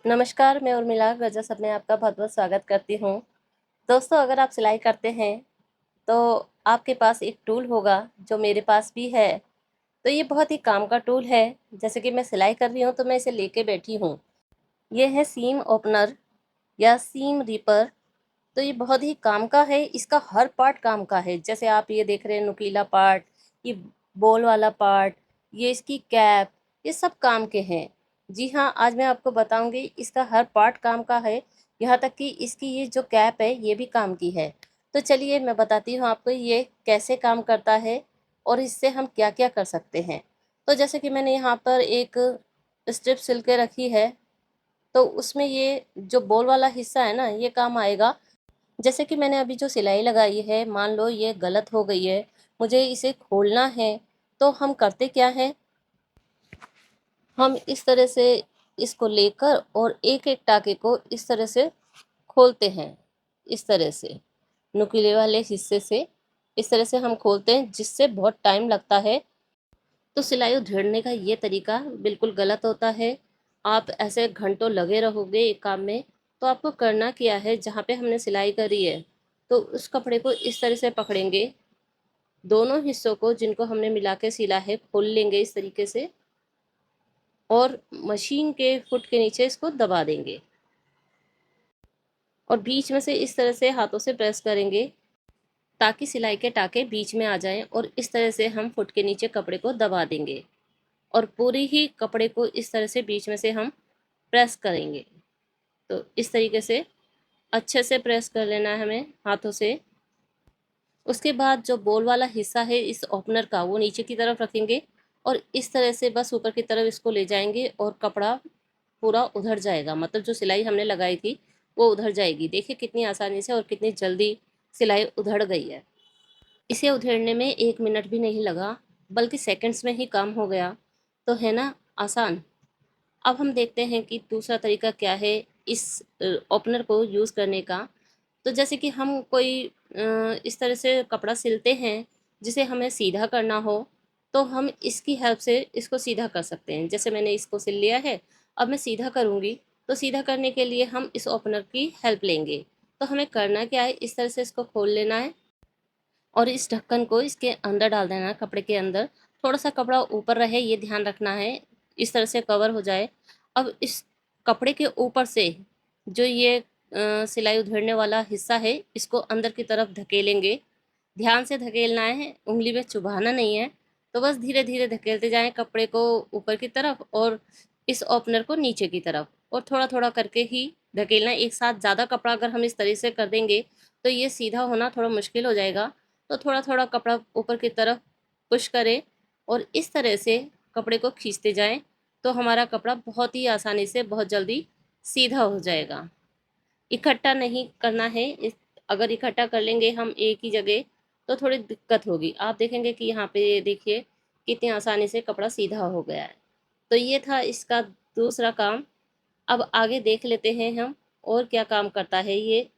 नमस्कार, मैं उर्मिला रजा सब में आपका बहुत-बहुत स्वागत करती हूँ। दोस्तों, अगर आप सिलाई करते हैं, तो आपके पास एक टूल होगा, जो मेरे पास भी है। तो ये बहुत ही काम का टूल है। जैसे कि मैं सिलाई कर रही हूँ, तो मैं इसे लेके बैठी हूँ। ये है सीम ओपनर या सीम रीपर। तो ये बहुत ही काम का है, इसका हर पार्ट काम का है। जैसे आप ये देख रहे हैं नुकीला पार्ट, ये बॉल वाला पार्ट, ये इसकी कैप, ये सब काम के हैं। जी हाँ, आज मैं आपको बताऊंगी इसका हर पार्ट काम का है, यहाँ तक कि इसकी ये जो कैप है ये भी काम की है। तो चलिए मैं बताती हूँ आपको ये कैसे काम करता है और इससे हम क्या क्या कर सकते हैं। तो जैसे कि मैंने यहाँ पर एक स्ट्रिप सिल के रखी है, तो उसमें ये जो बॉल वाला हिस्सा है ना, ये काम आएगा। जैसे कि मैंने अभी जो सिलाई लगाई है, मान लो ये गलत हो गई है, मुझे इसे खोलना है। तो हम करते क्या हैं, हम इस तरह से इसको लेकर और एक एक टाके को इस तरह से खोलते हैं। इस तरह से नुकीले वाले हिस्से से इस तरह से हम खोलते हैं, जिससे बहुत टाइम लगता है। तो सिलाई उधेड़ने का ये तरीका बिल्कुल गलत होता है। आप ऐसे घंटों लगे रहोगे एक काम में। तो आपको करना क्या है, जहाँ पे हमने सिलाई करी है, तो उस कपड़े को इस तरह से पकड़ेंगे, दोनों हिस्सों को जिनको हमने मिला के सिला है खोल लेंगे इस तरीके से, और मशीन के फुट के नीचे इसको दबा देंगे और बीच में से इस तरह से हाथों से प्रेस करेंगे, ताकि सिलाई के टाके बीच में आ जाएं। और इस तरह से हम फुट के नीचे कपड़े को दबा देंगे और पूरी ही कपड़े को इस तरह से बीच में से हम प्रेस करेंगे। तो इस तरीके से अच्छे से प्रेस कर लेना है हमें हाथों से। उसके बाद जो बॉल वाला हिस्सा है इस ओपनर का, वो नीचे की तरफ रखेंगे और इस तरह से बस ऊपर की तरफ इसको ले जाएंगे और कपड़ा पूरा उधर जाएगा। मतलब जो सिलाई हमने लगाई थी वो उधर जाएगी। देखिए कितनी आसानी से और कितनी जल्दी सिलाई उधड़ गई है। इसे उधेड़ने में 1 मिनट भी नहीं लगा, बल्कि सेकंड्स में ही काम हो गया। तो है ना आसान। अब हम देखते हैं कि दूसरा तरीका क्या है इस ओपनर को यूज़ करने का। तो जैसे कि हम कोई इस तरह से कपड़ा सिलते हैं जिसे हमें सीधा करना हो, तो हम इसकी हेल्प से इसको सीधा कर सकते हैं। जैसे मैंने इसको सिल लिया है, अब मैं सीधा करूँगी। तो सीधा करने के लिए हम इस ओपनर की हेल्प लेंगे। तो हमें करना क्या है, इस तरह से इसको खोल लेना है और इस ढक्कन को इसके अंदर डाल देना है, कपड़े के अंदर। थोड़ा सा कपड़ा ऊपर रहे, ये ध्यान रखना है, इस तरह से कवर हो जाए। अब इस कपड़े के ऊपर से जो ये सिलाई उधेड़ने वाला हिस्सा है, इसको अंदर की तरफ धकेलेंगे। ध्यान से धकेलना है, उंगली में चुभाना नहीं है। तो बस धीरे धीरे धकेलते जाएं कपड़े को ऊपर की तरफ और इस ओपनर को नीचे की तरफ, और थोड़ा थोड़ा करके ही धकेलना है। एक साथ ज़्यादा कपड़ा अगर हम इस तरह से कर देंगे, तो ये सीधा होना थोड़ा मुश्किल हो जाएगा। तो थोड़ा थोड़ा कपड़ा ऊपर की तरफ पुश करें और इस तरह से कपड़े को खींचते जाएं। तो हमारा कपड़ा बहुत ही आसानी से बहुत जल्दी सीधा हो जाएगा। इकट्ठा नहीं करना है। अगर इकट्ठा कर लेंगे हम एक ही जगह, तो थोड़ी दिक्कत होगी। आप देखेंगे कि यहाँ पे देखिए कितनी आसानी से कपड़ा सीधा हो गया है। तो ये था इसका दूसरा काम। अब आगे देख लेते हैं हम और क्या काम करता है ये।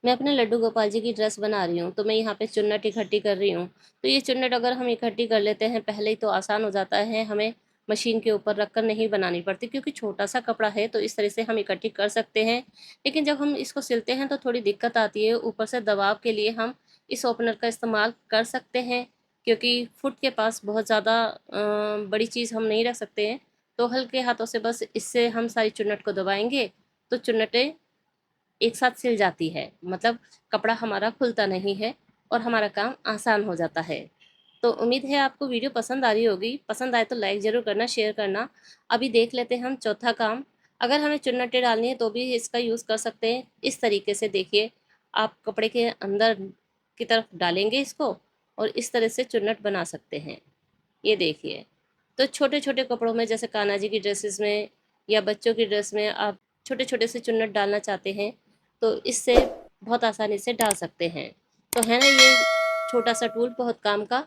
मैं अपने लड्डू गोपाल जी की ड्रेस बना रही हूँ, तो मैं यहाँ पे चुन्नट इकट्ठी कर रही हूँ। तो ये चुन्नट अगर हम इकट्ठी कर लेते हैं पहले ही, तो आसान हो जाता है, हमें मशीन के ऊपर रखकर नहीं बनानी पड़ती, क्योंकि छोटा सा कपड़ा है। तो इस तरह से हम इकट्ठी कर सकते हैं। लेकिन जब हम इसको सिलते हैं तो थोड़ी दिक्कत आती है। ऊपर से दबाव के लिए हम इस ओपनर का इस्तेमाल कर सकते हैं, क्योंकि फुट के पास बहुत ज़्यादा बड़ी चीज़ हम नहीं रख सकते हैं। तो हल्के हाथों से बस इससे हम सारी चुन्नट को दबाएंगे, तो चुन्नटें एक साथ सिल जाती है। मतलब कपड़ा हमारा खुलता नहीं है और हमारा काम आसान हो जाता है। तो उम्मीद है आपको वीडियो पसंद आ रही होगी। पसंद आए तो लाइक ज़रूर करना, शेयर करना। अभी देख लेते हैं हम चौथा काम। अगर हमें चुन्नटें डालनी है तो भी इसका यूज़ कर सकते हैं। इस तरीके से देखिए, आप कपड़े के अंदर की तरफ डालेंगे इसको और इस तरह से चुन्नट बना सकते हैं। ये देखिए। तो छोटे छोटे कपड़ों में, जैसे कान्हा जी की ड्रेसेस में या बच्चों की ड्रेस में, आप छोटे छोटे से चुन्नट डालना चाहते हैं, तो इससे बहुत आसानी से डाल सकते हैं। तो है ना ये छोटा सा टूल बहुत काम का।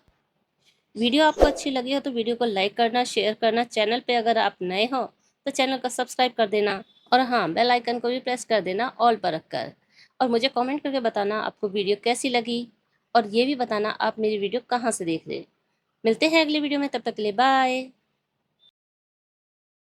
वीडियो आपको अच्छी लगी हो तो वीडियो को लाइक करना, शेयर करना। चैनल पे अगर आप नए हो तो चैनल को सब्सक्राइब कर देना, और हाँ, बेल आइकन को भी प्रेस कर देना ऑल पर रखकर। और मुझे कमेंट करके बताना आपको वीडियो कैसी लगी, और ये भी बताना आप मेरी वीडियो कहाँ से देख रहे हैं। मिलते हैं अगली वीडियो में, तब तक के लिए बाय।